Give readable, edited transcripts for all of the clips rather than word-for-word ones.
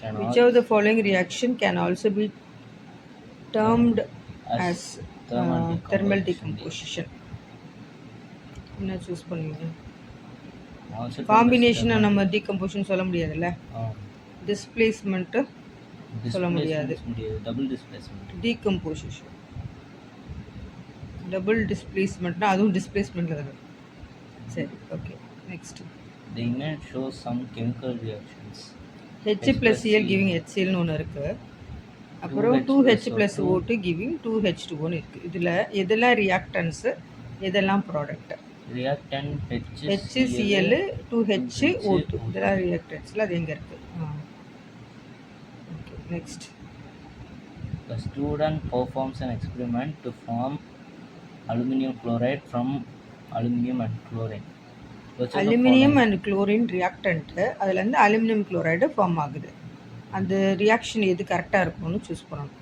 Which cannot of the following reaction can also be termed as as thermal thermal decomposition reaction. decomposition? என்ன choose பண்ணுவீங்க? Also termed as காம்பினேஷனை thermal நம்ம decomposition சொல்ல முடியாதுல்ல. Displacement சொல்ல முடியாது. displacement double displacement. Decomposition double டிஸ்பிளேஸ்மெண்ட்னா அதுவும் டிஸ்பிளேஸ்மெண்ட்டில் தான். சரி, okay. Next The image shows some chemical reactions. H plus CL giving ஹெச்சிஎல்னு ஒன்று இருக்குது. அப்புறம் 2H ப்ளஸ் O2 கிவிங் 2H2Oன்னு இருக்குது. இதில் எதெல்லாம் ரியாக்டன்ஸு, எதெல்லாம் ப்ராடக்ட்? Reactant HCl 2HO2 இதெல்லாம் ரியாக்டன்ஸில் அது எங்கே இருக்குது? Okay, next. The student performs an experiment to form aluminum chloride from aluminum and chlorine. Aluminium and chlorine reactant, அதுலேருந்து அலுமினியம் குளோரைடு ஃபார்ம் ஆகுது. அந்த ரியாக்ஷன் எது கரெக்டாக இருக்கணும்னு சூஸ் பண்ணணும்.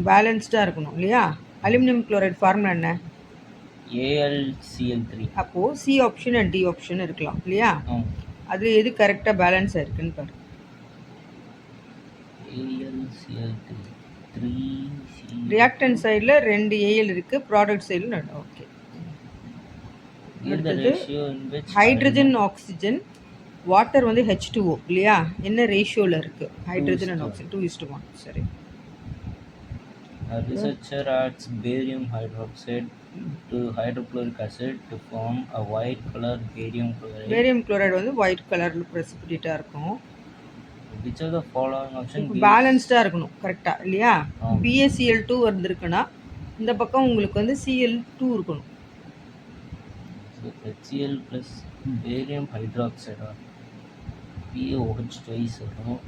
பேலன்ஸ்டாக இருக்கணும் இல்லையா? அலுமினியம் குளோரைடு ஃபார்முலா என்ன? AlCl3. அப்போது C option and D option இருக்கலாம் இல்லையா? அதில் எது கரெக்டாக பேலன்ஸாக இருக்குன்னு பாரு. AlCl3 ரியாக்டன்ட் சைடில் 2 ஏஎல் இருக்குது, ப்ராடக்ட் சைடில் 2. ஓகே. அடுத்தது ஹைட்ரஜன் ஆக்சிஜன் வாட்டர் வந்து H2O இல்லையா? என்ன ரேஷியோவில் இருக்குது? Hydrogen and oxygen 2:1. சரி. A researcher adds barium hydroxide to hydrochloric acid to form a white colored barium chloride. Barium chloride வந்து ஒயிட் கலரில் ப்ரெசிபிடேட்டாக இருக்கும். Which of the following option பேலன்ஸ்டாக இருக்கணும் கரெக்டாக இல்லையா? BaCl2 வந்திருக்குன்னா இந்த பக்கம் உங்களுக்கு வந்து Cl2 இருக்கணும். So HCl plus barium hydroxide or BaOH twice வரும்.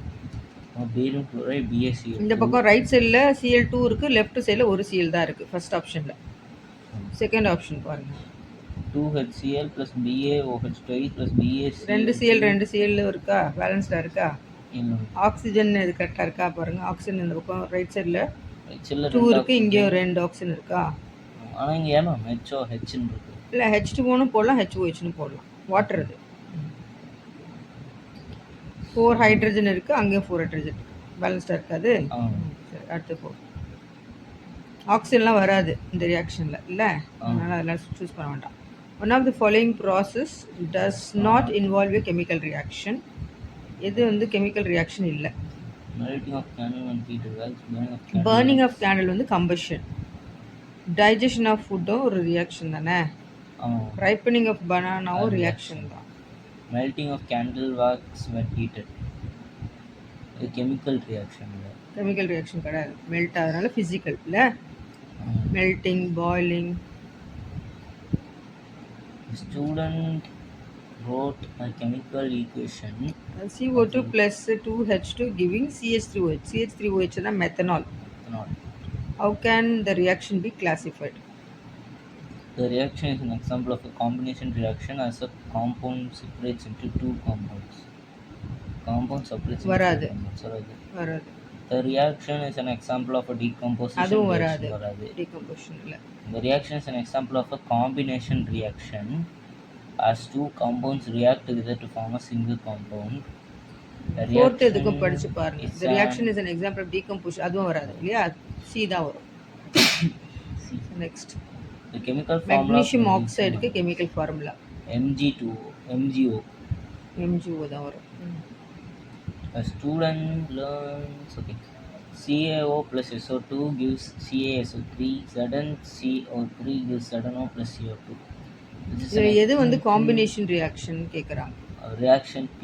Barium chloride BaCl. இந்த பக்கம் ரைட் சைடில் Cl2 இருக்குது, லெஃப்ட் சைடில் ஒரு Cl தான் இருக்குது ஃபர்ஸ்ட் ஆப்ஷனில். செகண்ட் ஆப்ஷன் பாருங்கள். 2HCl plus BaOH twice plus BaCl. 2 Cl இருக்கா? பேலன்ஸ்டாக இருக்கா? ஆக்சிஜன் இது கரெக்டாக இருக்கா பாருங்கள். ஆக்சிஜன் இந்த பக்கம் ரைட் சைடில் 2 இருக்குது, இங்கேயும் 2 ஆக்சிஜன் இருக்கா? ஆனால் இங்கே ஏமா HOHன்னு இருக்குது. இல்லை, H2Oன்னு போடலாம், HOHன்னு போடலாம். வாட்டர் அது 4 ஹைட்ரஜன் இருக்குது, அங்கேயும் 4 ஹைட்ரஜன் இருக்குது. பேலன்ஸ்டாக இருக்காது. சரி, அடுத்து போ. ஆக்சிஜன்லாம் வராது இந்த ரியாக்ஷனில் இல்லை, அதனால் அதெல்லாம் சூஸ் பண்ண வேண்டாம். One of the following process does not involve a chemical reaction. எது வந்து கெமிக்கல் ரியாக்ஷன் இல்லை? பர்னிங் ஆஃப் கேண்டில் வந்து கம்பஷன். டைஜஷன் ஆஃப் ஃபுட்டும் ஒரு ரியாக்ஷன் தானே. ரைப்பனிங் ஆஃப் பனானாவும் ரியாக்ஷன் தான். Melting of candle wax when heated இது கெமிக்கல் ரியாக்ஷன் இல்லை. கெமிக்கல் ரியாக்ஷன் கிடையாது, மெல்ட் ஆகிறதுனால ஃபிசிக்கல் இல்லை. Melting, boiling. Student wrote a chemical equation CO2 plus 2H2 giving CH3OH. CH3OH is methanol. How can the reaction be classified? The reaction is an example of a combination reaction as a compound separates into two compounds. Compound separates into வராது. two compounds. வராது. The reaction is an example of a decomposition அதுவும் reaction. வராது. Decomposition இல்ல. The reaction is an example of a combination reaction as two compounds react together to form a single compound. Fourth எதுக்கு படிச்சு பாருங்க. The reaction is an example of decomposition. அதுவும் வராது இல்லையா? C தான் வரும். Next. The chemical formula magnesium oxide க்கு chemical formula MgO தான் வரும். A student learns CaO plus SO2 gives CaSO3, ZnCO3 gives ZnO plus CO2. எது வந்து காம்பினேஷன் ரியாக்ஷன் கேக்குறாங்க? Reaction P.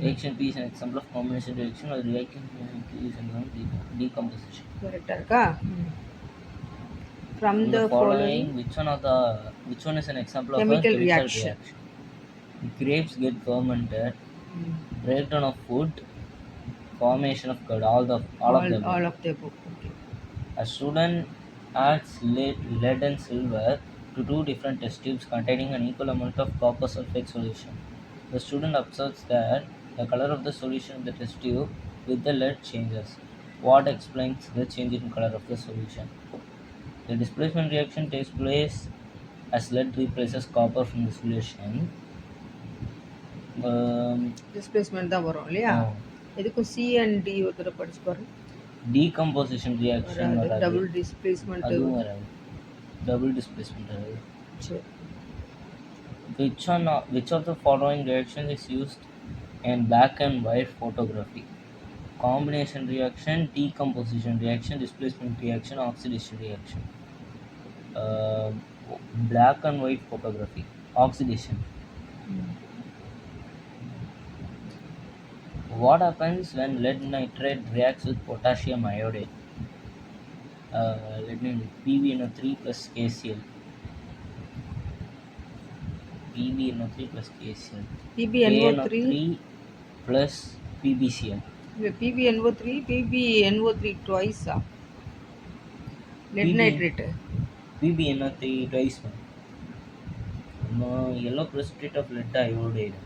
Reaction P is an example of combination reaction or reaction P is an example of decomposition. கரெக்ட்டா இருக்கா? From the following which one is an example of chemical a chemical reaction? Grapes get fermented, breakdown of food, formation of curd, all of the above. Okay. A student adds lead and silver to two different test tubes containing an equal amount of copper sulfate solution. The student observes that the color of the solution in the test tube with the lead changes. What explains the change in color of the solution? The displacement reaction takes place as lead replaces copper from the solution. Displacement தான் வரும் இல்லையா? எதுக்கும் C and D ஒரு தடவை படிச்சு பாருங்க. Decomposition reaction வராது. வராது. டபுள் டிஸ்பிளேஸ்மெண்ட் அதுவும் வராது. டபுள் டிஸ்பிளேஸ்மெண்ட் வராது. சரி. Which of the following reaction is used in black and white photography? Combination reaction, decomposition reaction, displacement reaction, oxidation reaction. Uh, Black and white photography. Oxidation. What happens when lead nitrate reacts with potassium iodide? Lead nitrate PbNO3 plus KCl. PbNO3 plus KCl. PbNO3 plus PbCl. இல்ல PbNO3 twice lead nitrate. PbNO3 twice. Yellow precipitate of lead iodide.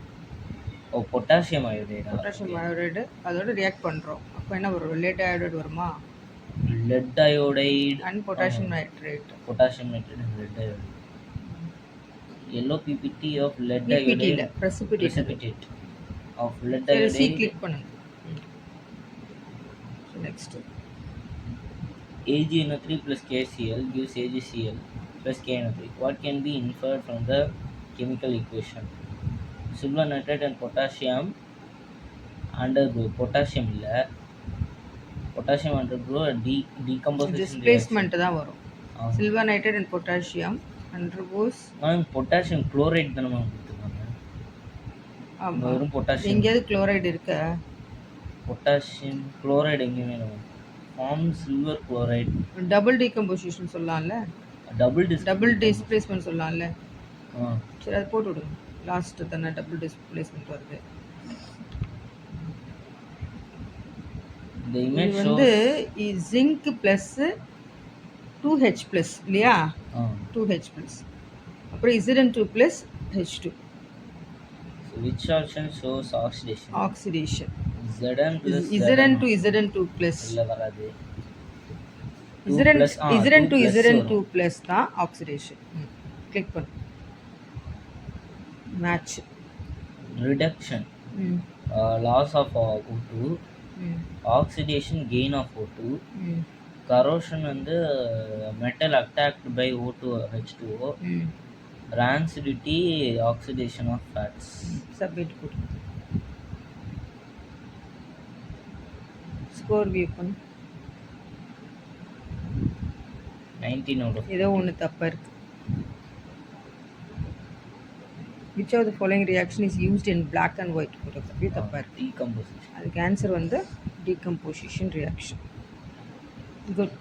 Potassium iodide. Potassium iodide அதோட react பண்ணுறோம். அப்போ என்ன வரும்? Let iodide வருமா? Let iodide and potassium nitrate. Potassium nitrate and let iodide. yellow PPT of lead PPT இல்ல iodide precipitate of lead சரி iodide. C click பண்ணுங்க. Next AgNO3 plus KCl gives AgCl plus KNO3. What can be inferred from the chemical equation? Silver nitrate and potassium undergo potassium இல்ல potassium undergo decomposition displacement தான் வரும். Silver nitrate and potassium undergoes potassium chloride தான ma'am கொடுத்துருக்காங்க. ஆமா வெறும் potassium. எங்கேயாவது chloride இருக்கா? Potassium chloride எங்கேயுமே இல்லை ma'am. Form silver chloride. Double decomposition சொல்லலாம்ல, டபுள் டிஸ்பிளேஸ்மெண்ட் சொல்லலாம்ல. சரி அது போட்டு விடுங்க. லாஸ்ட் தானே டபுள் டிஸ்பிளேஸ்மெண்ட் வருது. இது வந்து ஜிங்க் ப்ளஸ் 2H ப்ளஸ் இல்லையா? 2H ப்ளஸ் அப்புறம் Zn2 plus H2. Which option shows oxidation? Oxidation. Zn2 plus இல்ல வராது. Zn2 ப்ளஸ் தான் ஆக்சிடேஷன். கிளிக் பண்ணு. Match. Reduction, loss of O2, oxidation gain of O2, corrosion வந்து metal attacked by O2 H2O, rancidity oxidation of fats. Submit கொடு. Score view பண்ணு. 19 out of ஏதோ ஒன்று தப்பாக இருக்கு. Which of the following reaction is used in black and white photography? தப்பா இருக்கு. decomposition. அதுக்கு ஆன்சர் வந்து decomposition reaction. Good.